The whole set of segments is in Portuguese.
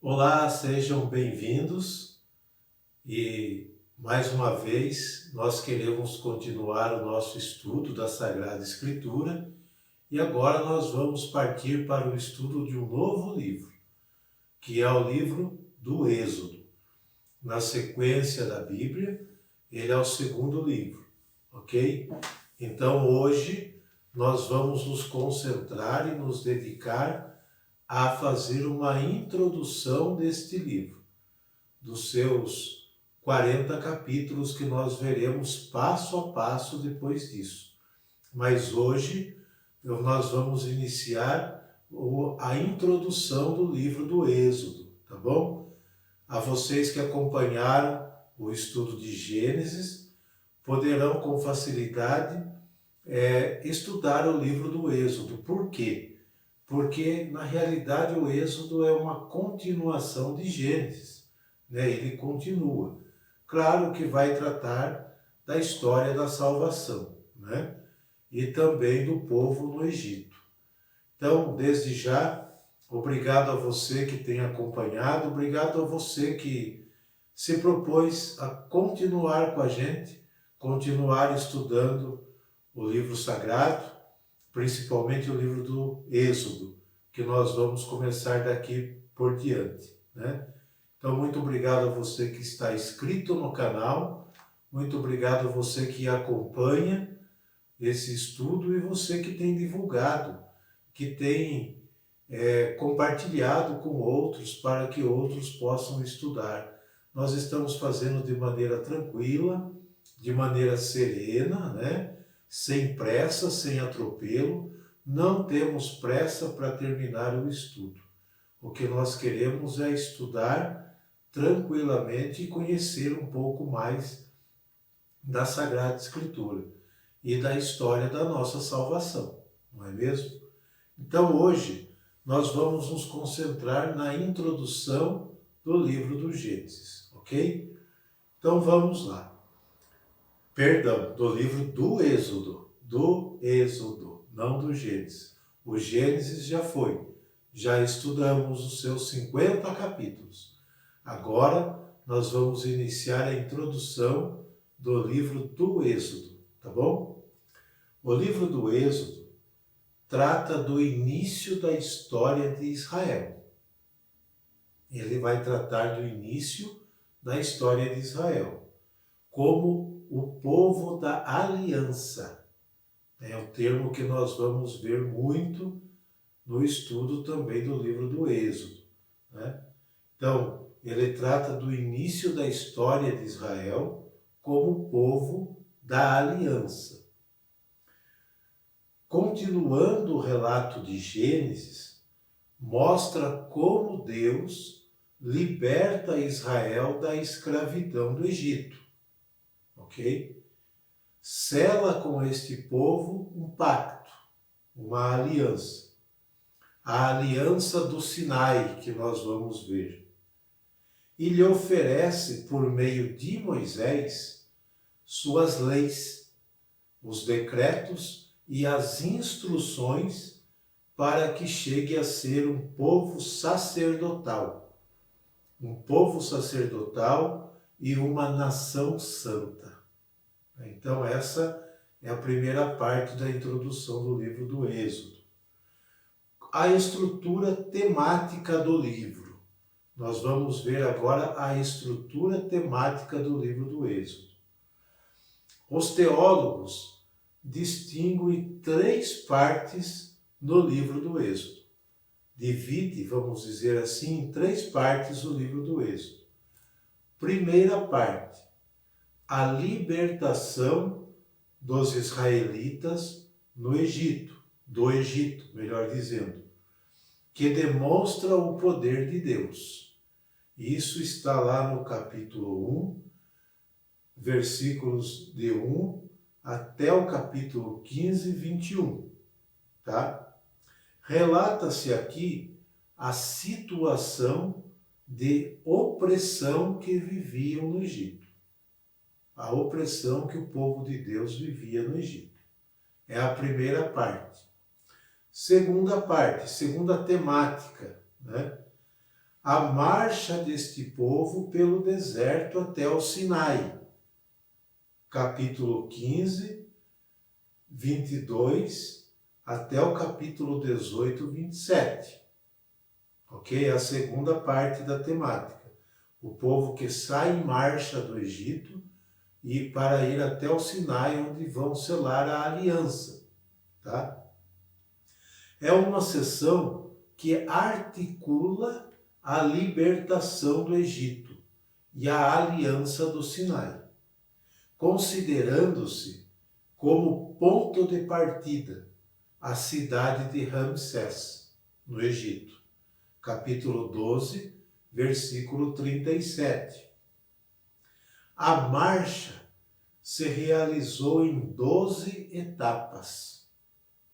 Olá, sejam bem-vindos e mais uma vez nós queremos continuar o nosso estudo da Sagrada Escritura e agora nós vamos partir para o estudo de um novo livro, que é o livro do Êxodo. Na sequência da Bíblia, ele é o segundo livro, ok? Então hoje nós vamos nos concentrar e nos dedicar a fazer uma introdução deste livro, dos seus 40 capítulos que nós veremos passo a passo depois disso. Mas hoje nós vamos iniciar a introdução do livro do Êxodo, tá bom? A vocês que acompanharam o estudo de Gênesis, poderão com facilidade estudar o livro do Êxodo. Por quê? Porque, na realidade, o Êxodo é uma continuação de Gênesis, né? Ele continua. Claro que vai tratar da história da salvação, né? E também do povo no Egito. Então, desde já, obrigado a você que tem acompanhado, obrigado a você que se propôs a continuar com a gente, continuar estudando o livro sagrado, principalmente o livro do Êxodo, que nós vamos começar daqui por diante, né? Então, muito obrigado a você que está inscrito no canal, muito obrigado a você que acompanha esse estudo e você que tem divulgado, que tem compartilhado com outros para que outros possam estudar. Nós estamos fazendo de maneira tranquila, de maneira serena, né? Sem pressa, sem atropelo, não temos pressa para terminar o estudo. O que nós queremos é estudar tranquilamente e conhecer um pouco mais da Sagrada Escritura e da história da nossa salvação, não é mesmo? Então hoje nós vamos nos concentrar na introdução do livro do Gênesis, ok? Então vamos lá. Perdão, do livro do Êxodo, não do Gênesis. O Gênesis já foi, já estudamos os seus 50 capítulos. Agora nós vamos iniciar a introdução do livro do Êxodo, tá bom? O livro do Êxodo trata do início da história de Israel. Ele vai tratar do início da história de Israel, como o povo da aliança. É o termo que nós vamos ver muito no estudo também do livro do Êxodo, né? Então, ele trata do início da história de Israel como povo da aliança. Continuando o relato de Gênesis, mostra como Deus liberta Israel da escravidão do Egito. Ok? Sela com este povo um pacto, uma aliança. A aliança do Sinai, que nós vamos ver. E lhe oferece, por meio de Moisés, suas leis, os decretos e as instruções para que chegue a ser um povo sacerdotal. Um povo sacerdotal e uma nação santa. Então essa é a primeira parte da introdução do livro do Êxodo. A estrutura temática do livro. Nós vamos ver agora a estrutura temática do livro do Êxodo. Os teólogos distinguem 3 partes no livro do Êxodo. Divide, vamos dizer assim, em 3 partes o livro do Êxodo. Primeira parte, a libertação dos israelitas no Egito, do Egito, melhor dizendo, que demonstra o poder de Deus. Isso está lá no capítulo 1, versículos de 1 até o capítulo 15, 21, tá? Relata-se aqui a situação de opressão que viviam no Egito. A opressão que o povo de Deus vivia no Egito. É a primeira parte. Segunda parte, segunda temática, né? a marcha deste povo pelo deserto até o Sinai. Capítulo 15, 22, até o capítulo 18, 27. Ok? É a segunda parte da temática. O povo que sai em marcha do Egito e para ir até o Sinai, onde vão selar a aliança. Tá? É uma sessão que articula a libertação do Egito e a aliança do Sinai, considerando-se como ponto de partida a cidade de Ramsés, no Egito. Capítulo 12, versículo 37. A marcha se realizou em 12 etapas,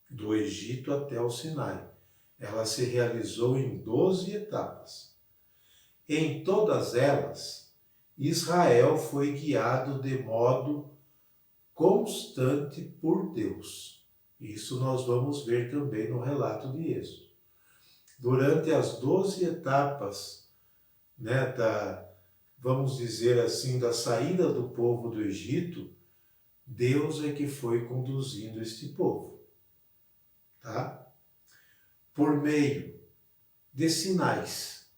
do Egito até o Sinai. Ela se realizou em 12 etapas. Em todas elas, Israel foi guiado de modo constante por Deus. Isso nós vamos ver também no relato de Êxodo. Durante as 12 etapas, vamos dizer assim, da saída do povo do Egito, Deus é que foi conduzindo este povo. Tá? Por meio de sinais.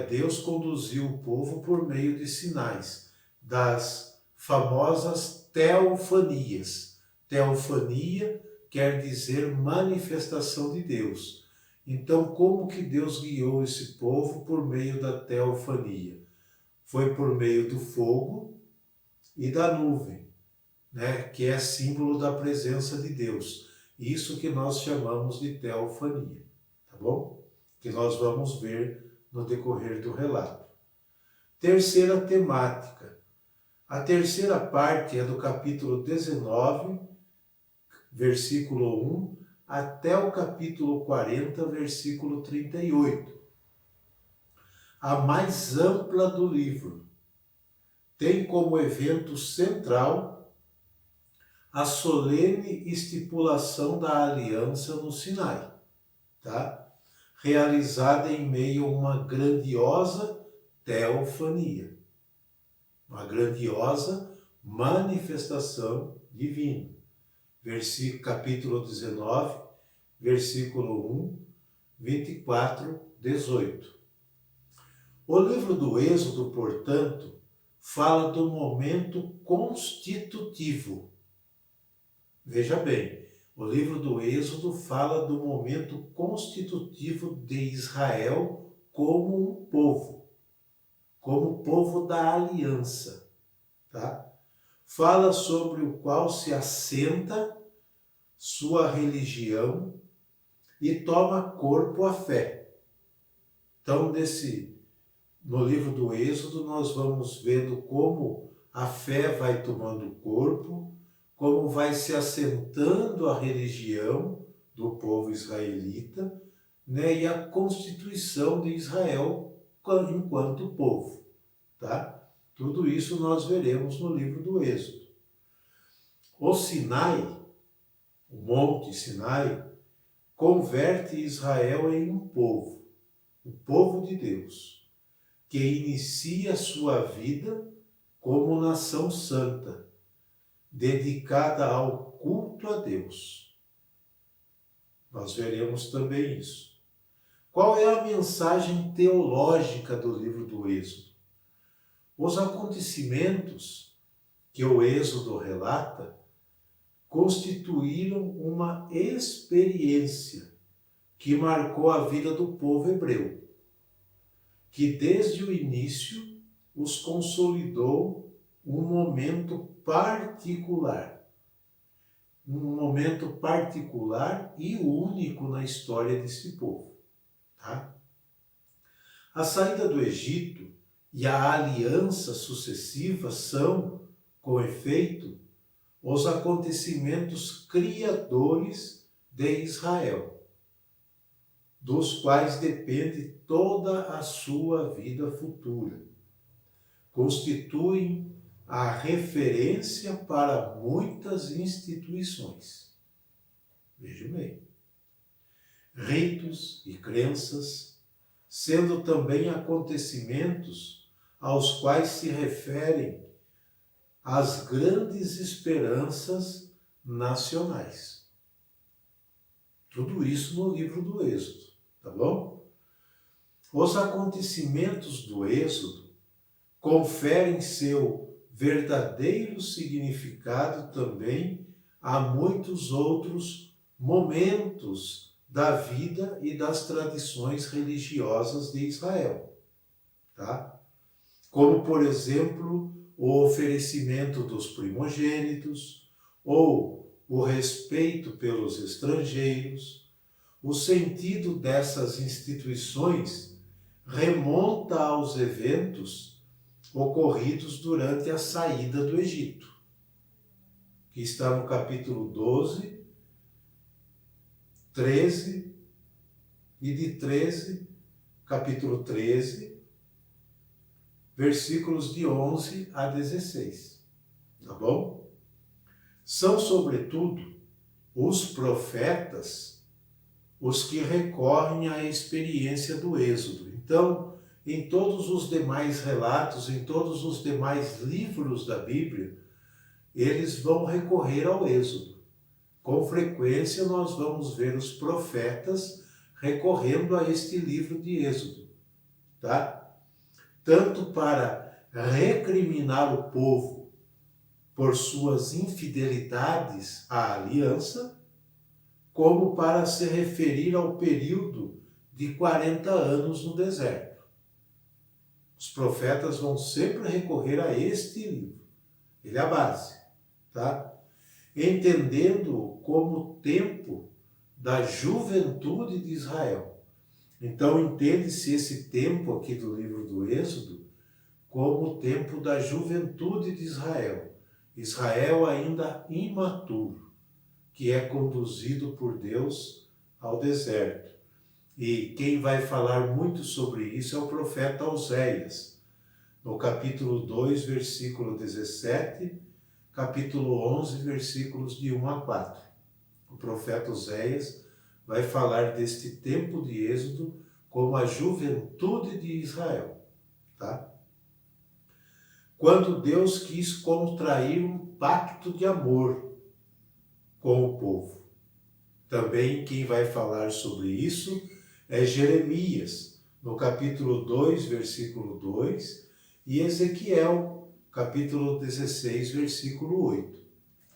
Deus conduziu o povo por meio de sinais, das famosas teofanias. Teofania quer dizer manifestação de Deus. Então, como que Deus guiou esse povo por meio da teofania? Foi por meio do fogo e da nuvem, que é símbolo da presença de Deus. Isso que nós chamamos de teofania, tá bom? Que nós vamos ver no decorrer do relato. Terceira temática. A terceira parte é do capítulo 19, versículo 1, até o capítulo 40, versículo 38. A mais ampla do livro. Tem como evento central a solene estipulação da aliança no Sinai, tá? Realizada em meio a uma grandiosa teofania, uma grandiosa manifestação divina. Capítulo 19, versículo 1, 24, 18. O livro do Êxodo, portanto, fala do momento constitutivo. Veja bem, o livro do Êxodo fala do momento constitutivo de Israel como um povo, como povo da aliança, tá? Fala sobre o qual se assenta sua religião e toma corpo a fé. Então, no livro do Êxodo, nós vamos vendo como a fé vai tomando corpo, como vai se assentando a religião do povo israelita, e a constituição de Israel enquanto povo, tá? Tudo isso nós veremos no livro do Êxodo. O Sinai, o Monte Sinai, converte Israel em um povo, o povo de Deus, que inicia sua vida como nação santa, dedicada ao culto a Deus. Nós veremos também isso. Qual é a mensagem teológica do livro do Êxodo? Os acontecimentos que o Êxodo relata constituíram uma experiência que marcou a vida do povo hebreu, que desde o início os consolidou um momento particular e único na história desse povo. Tá? A saída do Egito e a aliança sucessiva são, com efeito, os acontecimentos criadores de Israel, dos quais depende toda a sua vida futura. Constituem a referência para muitas instituições. Veja bem. Ritos e crenças, sendo também acontecimentos aos quais se referem as grandes esperanças nacionais. Tudo isso no livro do Êxodo, tá bom? Os acontecimentos do Êxodo conferem seu verdadeiro significado também a muitos outros momentos da vida e das tradições religiosas de Israel, tá? Como, por exemplo, o oferecimento dos primogênitos, ou o respeito pelos estrangeiros. O sentido dessas instituições remonta aos eventos ocorridos durante a saída do Egito, que está no capítulo 12, 13, e de 13, capítulo 13, versículos de 11 a 16, tá bom? São, sobretudo, os profetas os que recorrem à experiência do Êxodo. Então, em todos os demais relatos, em todos os demais livros da Bíblia, eles vão recorrer ao Êxodo. Com frequência, nós vamos ver os profetas recorrendo a este livro de Êxodo, tá? Tanto para recriminar o povo por suas infidelidades à aliança, como para se referir ao período de 40 anos no deserto. Os profetas vão sempre recorrer a este livro. Ele é a base, tá? Entendendo como o tempo da juventude de Israel. Então, entende-se esse tempo aqui do livro do Êxodo como o tempo da juventude de Israel. Israel ainda imaturo, que é conduzido por Deus ao deserto. E quem vai falar muito sobre isso é o profeta Oséias, no capítulo 2, versículo 17, capítulo 11, versículos de 1 a 4. O profeta Oséias vai falar deste tempo de Êxodo como a juventude de Israel, tá? Quando Deus quis contrair um pacto de amor com o povo. Também quem vai falar sobre isso é Jeremias, no capítulo 2, versículo 2, e Ezequiel, capítulo 16, versículo 8.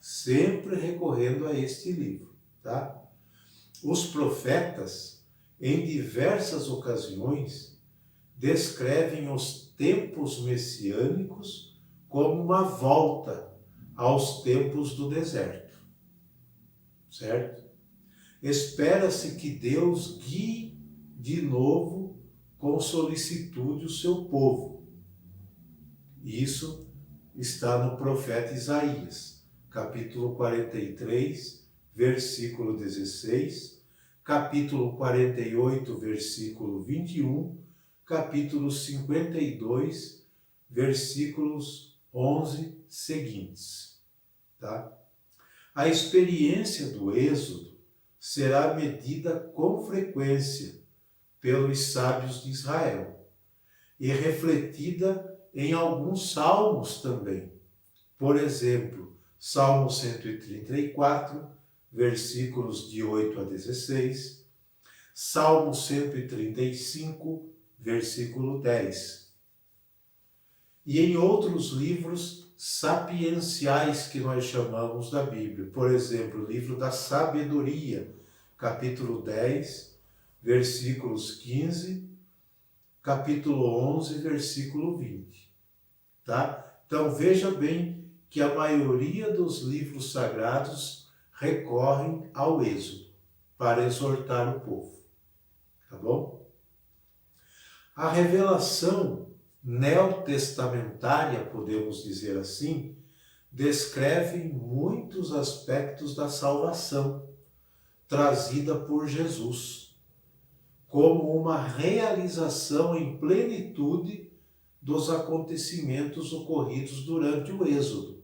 Sempre recorrendo a este livro, tá? Os profetas, em diversas ocasiões, descrevem os tempos messiânicos como uma volta aos tempos do deserto, certo? Espera-se que Deus guie de novo com solicitude o seu povo. Isso está no profeta Isaías, capítulo 43, versículo 16, capítulo 48, versículo 21, capítulo 52, versículos 11 seguintes. Tá? A experiência do Êxodo será medida com frequência pelos sábios de Israel e refletida em alguns salmos também. Por exemplo, Salmo 134, versículos de 8 a 16, Salmo 135, versículo 10. E em outros livros sapienciais que nós chamamos da Bíblia. Por exemplo, o livro da Sabedoria, capítulo 10, versículos 15, capítulo 11, versículo 20. Tá? Então veja bem que a maioria dos livros sagrados recorrem ao Êxodo para exortar o povo. Tá bom? A revelação neotestamentária, podemos dizer assim, descreve muitos aspectos da salvação trazida por Jesus, como uma realização em plenitude dos acontecimentos ocorridos durante o Êxodo,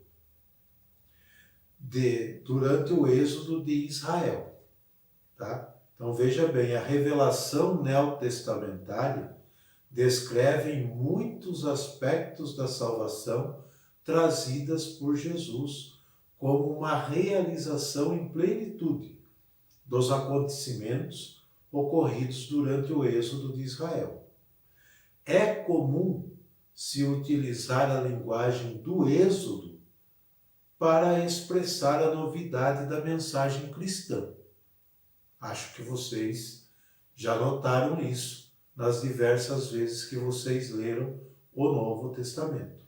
de Israel. Tá? Então veja bem, a revelação neotestamentária descreve muitos aspectos da salvação trazidas por Jesus como uma realização em plenitude dos acontecimentos ocorridos durante o êxodo de Israel. É comum se utilizar a linguagem do êxodo para expressar a novidade da mensagem cristã. Acho que vocês já notaram isso nas diversas vezes que vocês leram o Novo Testamento,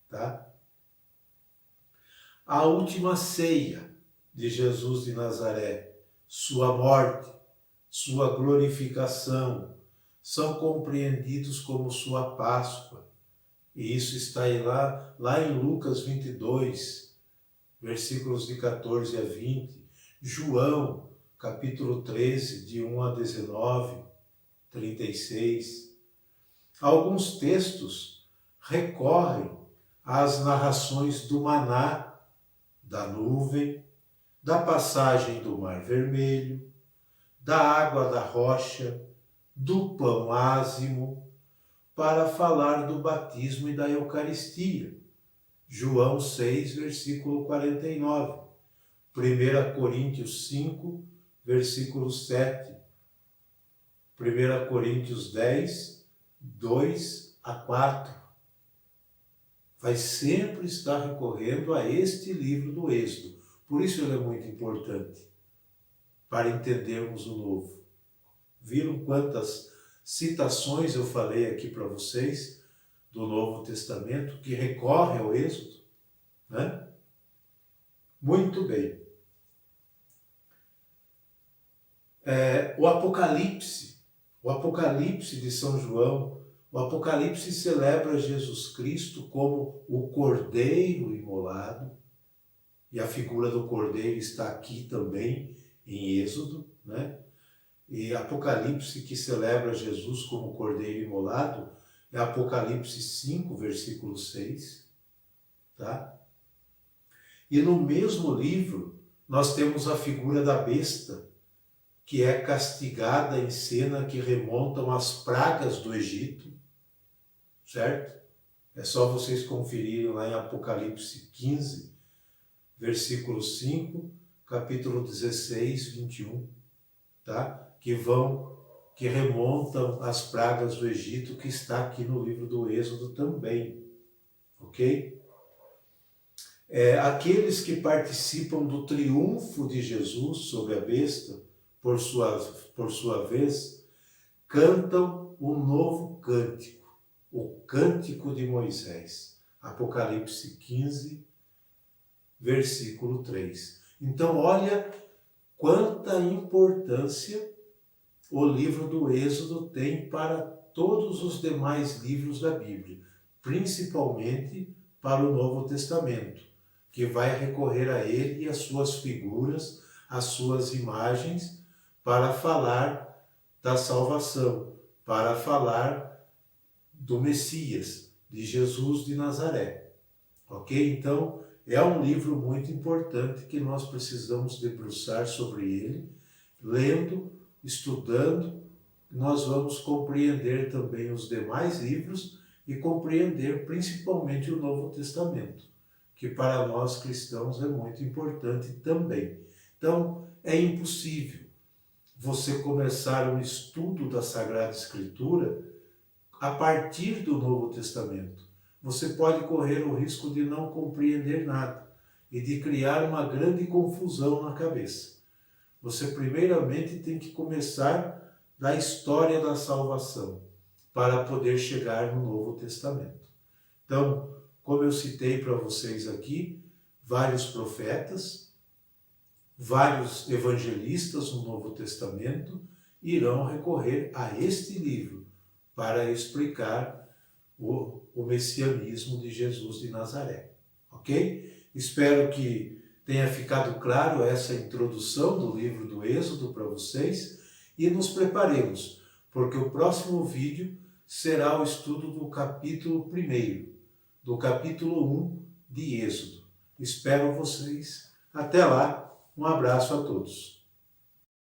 tá? A última ceia de Jesus de Nazaré, sua morte, sua glorificação, são compreendidos como sua Páscoa. E isso está aí lá em Lucas 22, versículos de 14 a 20, João, capítulo 13, de 1 a 19, 36. Alguns textos recorrem às narrações do maná, da nuvem, da passagem do Mar Vermelho, da água da rocha, do pão ázimo, para falar do batismo e da Eucaristia. João 6, versículo 49. 1 Coríntios 5, versículo 7. 1 Coríntios 10, 2 a 4. Vai sempre estar recorrendo a este livro do Êxodo. Por isso ele é muito importante, para entendermos o Novo. Viram quantas citações eu falei aqui para vocês do Novo Testamento que recorre ao Êxodo, né? Muito bem. O Apocalipse de São João, o Apocalipse celebra Jesus Cristo como o Cordeiro imolado, e a figura do Cordeiro está aqui também em Êxodo, né? E Apocalipse que celebra Jesus como Cordeiro imolado é Apocalipse 5, versículo 6, tá? E no mesmo livro nós temos a figura da besta, que é castigada em cena que remontam às pragas do Egito, certo? É só vocês conferirem lá em Apocalipse 15, versículo 5, capítulo 16, 21, tá? Que remontam às pragas do Egito, que está aqui no livro do Êxodo também, ok? Aqueles que participam do triunfo de Jesus sobre a besta, por sua vez, cantam um novo cântico, o Cântico de Moisés, Apocalipse 15, versículo 3. Então, olha quanta importância o livro do Êxodo tem para todos os demais livros da Bíblia, principalmente para o Novo Testamento, que vai recorrer a ele e às suas figuras, às suas imagens, para falar da salvação, para falar do Messias, de Jesus de Nazaré. Ok? Então, é um livro muito importante que nós precisamos debruçar sobre ele, lendo, estudando, nós vamos compreender também os demais livros e compreender principalmente o Novo Testamento, que para nós cristãos é muito importante também. Então, é impossível você começar um estudo da Sagrada Escritura a partir do Novo Testamento. Você pode correr o risco de não compreender nada e de criar uma grande confusão na cabeça. Você primeiramente tem que começar da história da salvação para poder chegar no Novo Testamento. Então, como eu citei para vocês aqui, vários profetas, vários evangelistas no Novo Testamento irão recorrer a este livro para explicar o messianismo de Jesus de Nazaré. Ok? Espero que tenha ficado claro essa introdução do livro do Êxodo para vocês e nos preparemos, porque o próximo vídeo será o estudo do capítulo 1, do capítulo 1 de Êxodo. Espero vocês. Até lá, um abraço a todos.